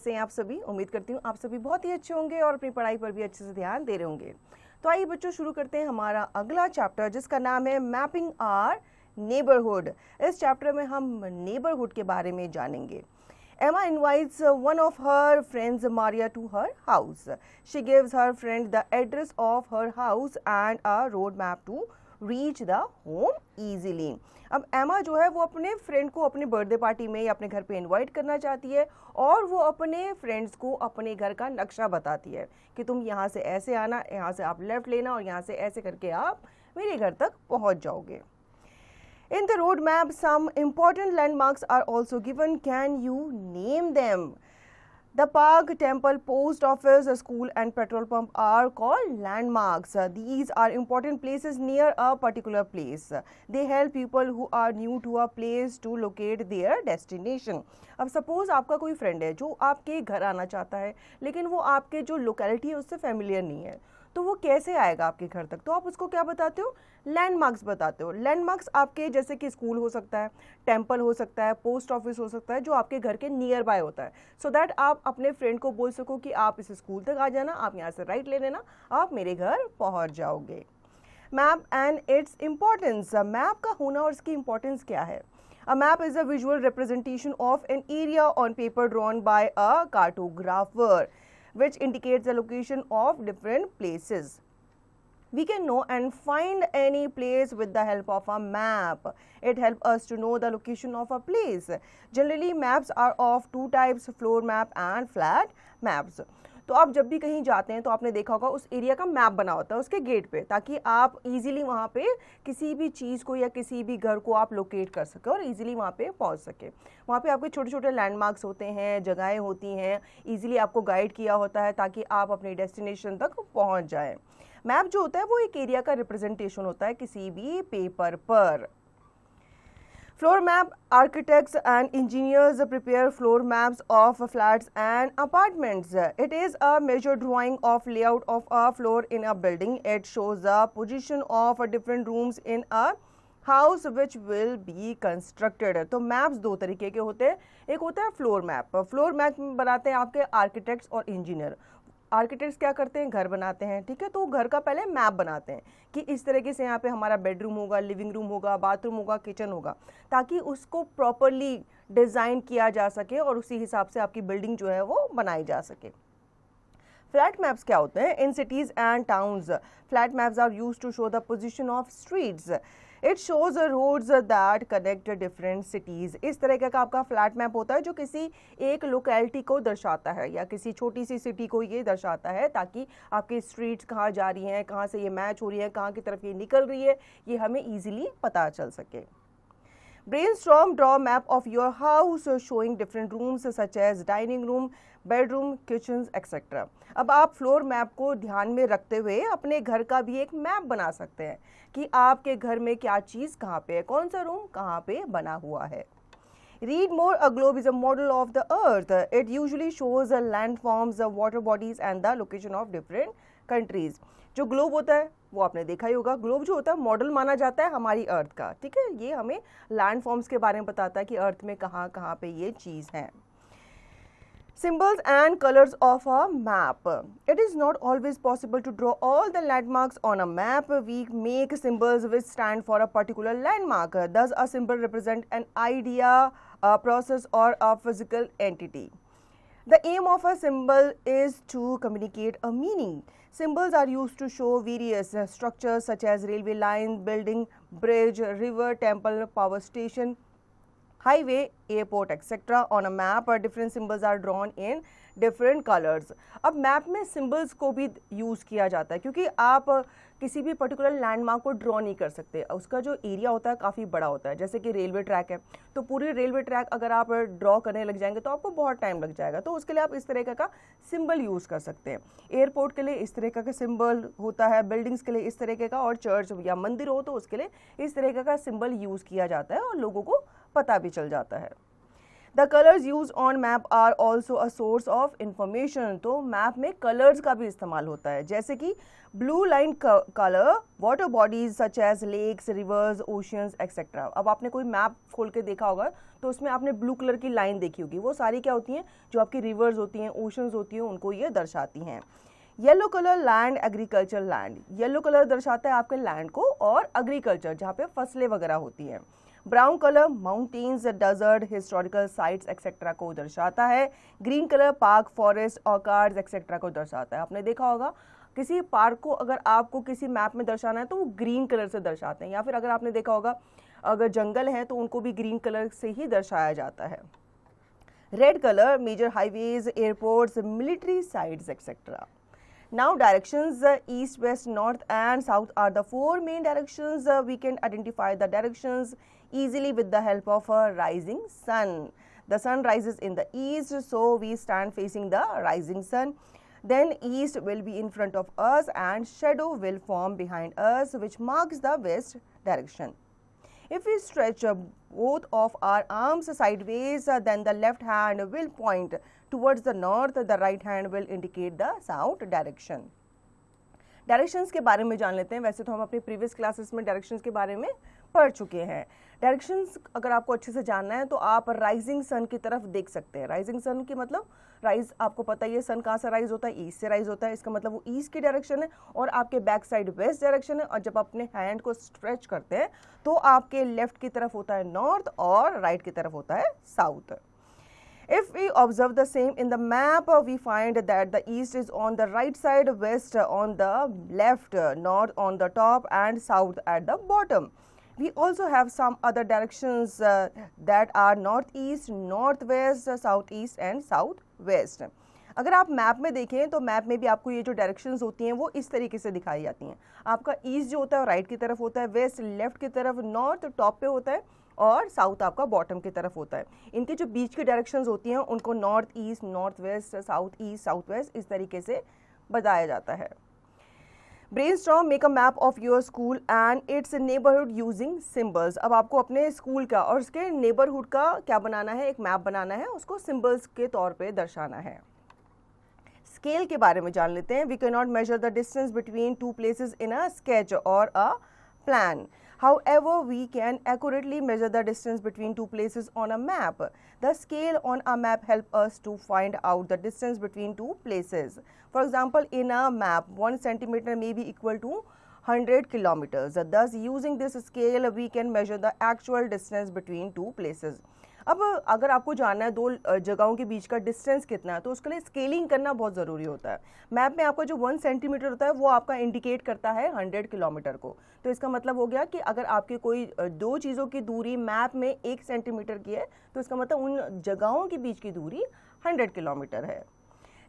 कैसे हैं आप सभी। उम्मीद करती हूँ आप सभी बहुत ही अच्छे होंगे और अपनी पढ़ाई पर भी अच्छे से ध्यान दे रहे होंगे। तो आइए बच्चों शुरू करते हैं हमारा अगला चैप्टर जिसका नाम है मैपिंग आवर नेबरहुड। इस चैप्टर में हम नेबरहुड के बारे में जानेंगे। Emma invites one of her friends, Maria, to her house. She gives her friend the address of her house and a road map to reach the home easily. अब एमा जो है वो अपने फ्रेंड को अपने बर्थडे पार्टी में या अपने घर पे इनवाइट करना चाहती है और वो अपने फ्रेंड्स को अपने घर का नक्शा बताती है कि तुम यहाँ से ऐसे आना, यहाँ से आप लेफ्ट लेना और यहाँ से ऐसे करके आप मेरे घर तक पहुँच जाओगे। In the road map, some important landmarks are also given. Can you name them? The park, temple, post office, school and petrol pump are called landmarks. These are important places near a particular place. They help people who are new to a place to locate their destination. अब suppose आपका कोई friend है जो आपके घर आना चाहता है लेकिन वो आपके जो लोकेलिटी है उससे फेमिलियर नहीं है, तो वो कैसे आएगा आपके घर तक? तो आप उसको क्या बताते हो? लैंडमार्क्स बताते हो। लैंडमार्क्स आपके जैसे कि स्कूल हो सकता है, टेंपल हो सकता है, पोस्ट ऑफिस हो सकता है, जो आपके घर के नियर बाय होता है, सो दैट आप अपने फ्रेंड को बोल सको कि आप इस स्कूल तक आ जाना, आप यहाँ से राइट ले लेना, आप मेरे घर पहुँच जाओगे। Map and its importance. Map का होना और इसकी इम्पोर्टेंस क्या है? A map is a visual representation of an area on paper drawn by a cartographer, which indicates the location of different places. We can know and find any place with the help of a map. It helps us to know the location of a place. Generally, maps are of two types, floor map and flat maps. तो आप जब भी कहीं जाते हैं तो आपने देखा होगा उस एरिया का मैप बना होता है उसके गेट पे, ताकि आप इजीली वहाँ पे किसी भी चीज़ को या किसी भी घर को आप लोकेट कर सके और इजीली वहाँ पे पहुँच सके। वहाँ पे आपके छोटे छोटे लैंडमार्क्स होते हैं, जगहें होती हैं, इजीली आपको गाइड किया होता है ताकि आप अपने डेस्टिनेशन तक पहुँच जाएँ। मैप जो होता है वो एक एरिया का रिप्रेजेंटेशन होता है किसी भी पेपर पर। Floor map, architects and engineers prepare floor maps of flats and apartments. It is a measured drawing of layout of a floor in a building. It shows the position of different rooms in a house which will be constructed. तो maps दो तरीके के होते हैं, एक होता है floor map. Floor map बनाते हैं आपके आर्किटेक्ट्स और इंजीनियर। आर्किटेक्ट्स क्या करते हैं? घर बनाते हैं, ठीक है, तो घर का पहले मैप बनाते हैं कि इस तरीके से यहाँ पे हमारा बेडरूम होगा, लिविंग रूम होगा, बाथरूम होगा, किचन होगा, ताकि उसको प्रॉपरली डिज़ाइन किया जा सके और उसी हिसाब से आपकी बिल्डिंग जो है वो बनाई जा सके। फ्लैट मैप्स क्या होते हैं? In cities and towns flat maps are used to show the position of streets. It shows roads that connect different cities. इस तरह का आपका फ्लैट मैप होता है जो किसी एक लोकेलिटी को दर्शाता है या किसी छोटी सी सिटी को ये दर्शाता है ताकि आपकी स्ट्रीट्स कहाँ जा रही हैं, कहाँ से ये मैच हो रही है, कहाँ की तरफ ये निकल रही है, ये हमें ईजिली पता चल सके। Brainstorm, draw map of your house showing different rooms such as dining room, bedroom, kitchens, etc. अब आप फ्लोर मैप को ध्यान में रखते हुए अपने घर का भी एक मैप बना सकते हैं कि आपके घर में क्या चीज़ कहाँ पे है, कौन सा रूम कहाँ पे बना हुआ है। Read more. A globe is a model of the earth. It usually shows the landforms, the water bodies and the location of different countries. जो ग्लोब होता है वो आपने देखा ही होगा। ग्लोब जो होता है मॉडल माना जाता है हमारी अर्थ का, ठीक है, ये हमें लैंडफॉर्म्स के बारे में बताता है कि अर्थ में कहाँ कहाँ पे ये चीज़ है। Symbols and colors of a map. It is not always possible to draw all the landmarks on a map. We make symbols which stand for a particular landmark. Thus, a symbol represents an idea, a process, or a physical entity. The aim of a symbol is to communicate a meaning. Symbols are used to show various structures such as railway line, building, bridge, river, temple, power station, highway, airport, etc. On a map, different symbols are drawn in different colors. अब map में symbols को भी use किया जाता है क्योंकि आप किसी भी पर्टिकुलर लैंडमार्क को ड्रॉ नहीं कर सकते, उसका जो एरिया होता है काफ़ी बड़ा होता है। जैसे कि रेलवे ट्रैक है तो पूरी रेलवे ट्रैक अगर आप ड्रॉ करने लग जाएंगे तो आपको बहुत टाइम लग जाएगा, तो उसके लिए आप इस तरह का सिंबल यूज़ कर सकते हैं। एयरपोर्ट के लिए इस तरह का सिंबल होता है, बिल्डिंग्स के लिए इस तरह का, और चर्च या मंदिर हो तो उसके लिए इस तरह का सिंबल यूज़ किया जाता है और लोगों को पता भी चल जाता है। The colours use on map are also a source of information. तो मैप में कलर्स का भी इस्तेमाल होता है, जैसे कि blue line colour water bodies such as lakes, rivers, oceans etcetera. अब आपने कोई मैप खोल के देखा होगा तो उसमें आपने ब्लू कलर की लाइन देखी होगी, वो सारी क्या होती हैं, जो आपकी रिवर्स होती हैं, ओशंस होती हैं, उनको ये दर्शाती हैं। Yellow colour land, agriculture land. Yellow colour दर्शाता है आपके लैंड को और एग्रीकल्चर, जहाँ पे फसलें वगैरह होती हैं। Brown colour mountains, desert, historical sites etcetera को दर्शाता है। Green colour park, forest, orchards etcetera को दर्शाता है। आपने देखा होगा किसी पार्क को अगर आपको किसी मैप में दर्शाना है तो वो ग्रीन कलर से दर्शाते हैं, या फिर अगर आपने देखा होगा अगर जंगल है तो उनको भी ग्रीन कलर से ही दर्शाया जाता है। Red colour major highways, airports, military sites etcetera. Now directions, east, west, north and south are the four main directions. We can identify the directions easily with the help of a rising sun. The sun rises in the east, so we stand facing the rising sun. Then east will be in front of us and shadow will form behind us, which marks the west direction. If we stretch both of our arms sideways, then the left hand will point towards the north, the right hand will indicate the south direction. Directions के बारे में जान लेते हैं। वैसे तो हम अपनी प्रीवियस क्लासेस में डायरेक्शंस के बारे में पढ़ चुके हैं। डायरेक्शंस अगर आपको अच्छे से जानना है तो आप राइजिंग सन की तरफ देख सकते हैं। राइजिंग सन की मतलब राइज, आपको पता ही है सन कहाँ से राइज होता है, ईस्ट से राइज होता है। इसका मतलब वो ईस्ट की डायरेक्शन है और आपके बैक साइड वेस्ट डायरेक्शन है। और जब अपने हैंड को स्ट्रेच करते हैं तो आपके लेफ्ट की तरफ होता है नॉर्थ और राइट की तरफ होता है south. If we observe the same in the map, we find that the east is on the right side, west on the left, north on the top and south at the bottom. We also have some other directions that are northeast, northwest, southeast and southwest. अगर आप map में देखें तो map में भी आपको ये जो डायरेक्शंस होती हैं वो इस तरीके से दिखाई जाती हैं। आपका ईस्ट जो होता है राइट की तरफ होता है, वेस्ट लेफ्ट की तरफ, नॉर्थ टॉप पे होता है और साउथ आपका बॉटम की तरफ होता है। इनके जो बीच की डायरेक्शंस होती हैं उनको north east, north west, south east, south west इस तरीके से बताया जाता है। Brainstorm, make a map of your school and it's neighbourhood using symbols. अब आपको अपने स्कूल का और उसके नेबरहुड का क्या बनाना है, एक मैप बनाना है, उसको सिंबल्स के तौर पे दर्शाना है। स्केल के बारे में जान लेते हैं। We can not measure the distance between two places in a sketch और a plan. However, we can accurately measure the distance between two places on a map. The scale on a map helps us to find out the distance between two places. For example, in a map, 1 centimeter may be equal to 100 kilometers. Thus, using this scale, we can measure the actual distance between two places. अब अगर आपको जानना है दो जगहों के बीच का distance कितना है तो उसके लिए स्केलिंग करना बहुत ज़रूरी होता है। मैप में आपका जो 1 सेंटीमीटर होता है वो आपका इंडिकेट करता है 100 किलोमीटर को। तो इसका मतलब हो गया कि अगर आपकी कोई दो चीज़ों की दूरी मैप में 1 सेंटीमीटर की है तो इसका मतलब उन जगहों के बीच की दूरी 100 किलोमीटर है।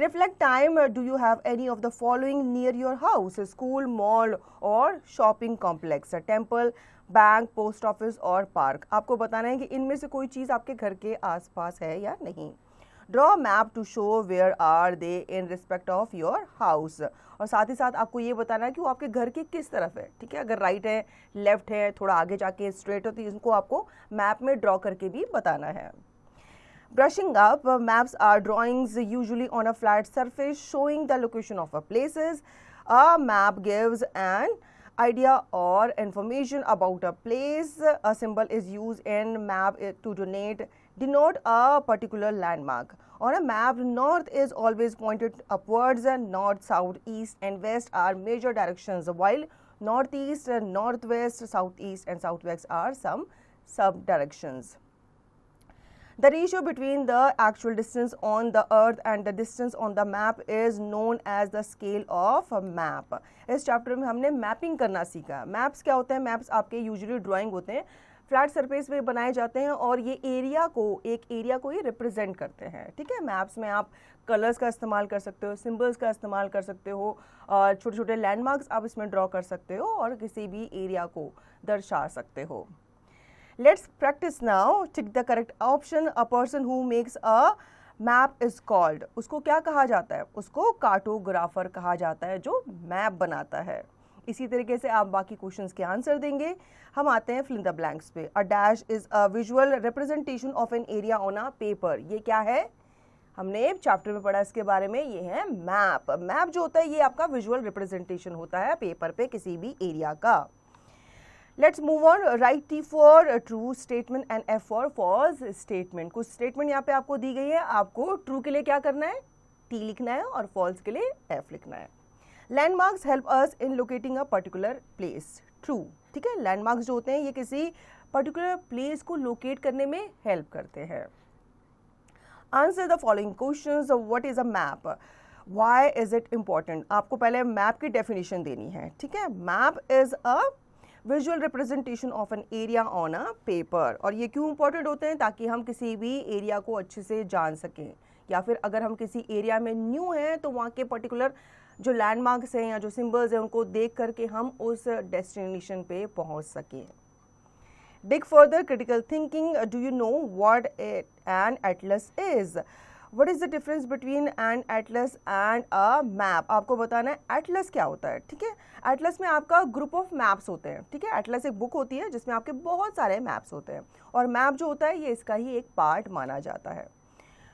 Reflect time. Do you have any of the following near your house? School, mall or shopping complex, a temple, bank, post office और पार्क। आपको बताना है कि इनमें से कोई चीज़ आपके घर के आसपास है या नहीं। Draw map to show where are they in respect of your house. और साथ ही साथ आपको ये बताना है कि वो आपके घर की किस तरफ है। ठीक है, अगर राइट है, लेफ्ट है, थोड़ा आगे जाके स्ट्रेट हो तो इनको आपको मैप में ड्रॉ करके भी बताना है। Brushing up, maps are drawings usually on a flat surface showing the location of a places. A map gives an idea or information about a place. A symbol is used in map to denote a particular landmark. On a map, north is always pointed upwards. North, south, east and west are major directions, while northeast, northwest, southeast and southwest are some sub-directions. The ratio between the actual distance on the earth and the distance on the map is known as the scale of a map. इस chapter में हमने mapping करना सीखा। Maps क्या होते हैं? Maps आपके usually drawing होते हैं, फ्लैट सरफेस पे बनाए जाते हैं और ये एक एरिया को ही रिप्रेजेंट करते हैं। ठीक है, मैप्स में आप कलर्स का इस्तेमाल कर सकते हो, सिंबल्स का इस्तेमाल कर सकते हो, छोटे छोटे लैंडमार्क्स आप इसमें ड्रॉ कर सकते हो और किसी भी एरिया को दर्शा सकते हो। Let's practice now. Tick the correct option. A person who makes a map is called. उसको क्या कहा जाता है? उसको कार्टोग्राफर कहा जाता है जो मैप बनाता है। इसी तरीके से आप बाकी क्वेश्चंस के आंसर देंगे। हम आते हैं फिल इन द ब्लैंक्स पे। A dash is a visual representation of an area on a paper. ये क्या है, हमने चैप्टर में पढ़ा इसके बारे में, ये है मैप। मैप जो होता है ये आपका विजुअल रिप्रेजेंटेशन होता है पेपर पे किसी भी एरिया का। Let's move on. Right T for true statement and F for false statement. कुछ स्टेटमेंट यहाँ पे आपको दी गई है, आपको ट्रू के लिए क्या करना है, टी लिखना है, और फॉल्स के लिए एफ लिखना है। Landmarks help us in locating a particular place. True, ठीक है। लैंडमार्क्स जो होते हैं ये किसी पर्टिकुलर प्लेस को लोकेट करने में हेल्प करते हैं। Answer the following questions. What is a map, why is it important. आपको पहले मैप की डेफिनेशन देनी है, ठीक है। Map is a visual representation of an area on a paper. और ये क्यों इंपॉर्टेंट होते हैं, ताकि हम किसी भी एरिया को अच्छे से जान सकें, या फिर अगर हम किसी एरिया में न्यू हैं तो वहाँ के पर्टिकुलर जो लैंडमार्क्स हैं या जो सिंबल्स हैं उनको देख करके हम उस डेस्टिनेशन पे पहुँच सकें। Dig further, critical thinking. Do you know what an atlas is? What is the difference between an atlas and a map? आपको बताना है atlas क्या होता है, ठीक है। atlas में आपका ग्रुप ऑफ मैप्स होते हैं, ठीक है। atlas एक बुक होती है जिसमें आपके बहुत सारे मैप्स होते हैं, और मैप जो होता है ये इसका ही एक पार्ट माना जाता है।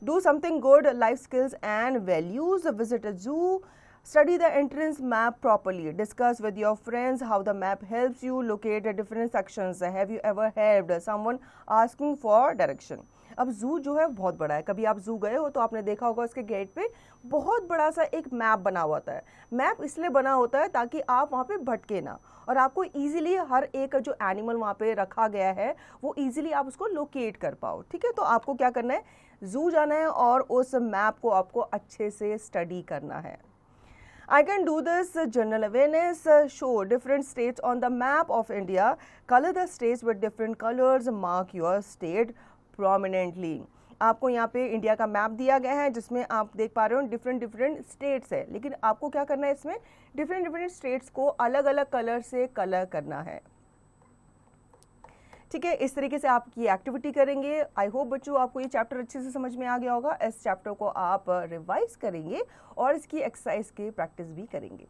Do something good, life skills and values. Visit a zoo. Study the entrance map properly. Discuss with your friends how the map helps you locate the different sections. Have you ever helped someone asking for direction? अब जू जो है बहुत बड़ा है। कभी आप जू गए हो तो आपने देखा होगा उसके गेट पे बहुत बड़ा सा एक मैप बना हुआ होता है। मैप इसलिए बना होता है ताकि आप वहाँ पे भटके ना, और आपको इजीली हर एक जो एनिमल वहाँ पे रखा गया है वो इजीली आप उसको लोकेट कर पाओ, ठीक है। तो आपको क्या करना है, जू जाना है और उस मैप को आपको अच्छे से स्टडी करना है। I can do this. General awareness. Show different states on the map of India. Color the states with different colors. Mark your state prominently. आपको यहाँ पे इंडिया का मैप दिया गया है जिसमें आप देख पा रहे हो डिफरेंट स्टेट्स है, लेकिन आपको क्या करना है, इसमें डिफरेंट स्टेट्स को अलग अलग कलर से कलर करना है, ठीक है। इस तरीके से आप ये एक्टिविटी करेंगे। आई होप बच्चों आपको ये चैप्टर अच्छे से समझ में आ गया होगा। इस चैप्टर को आप रिवाइज करेंगे और इसकी एक्सरसाइज की प्रैक्टिस भी करेंगे।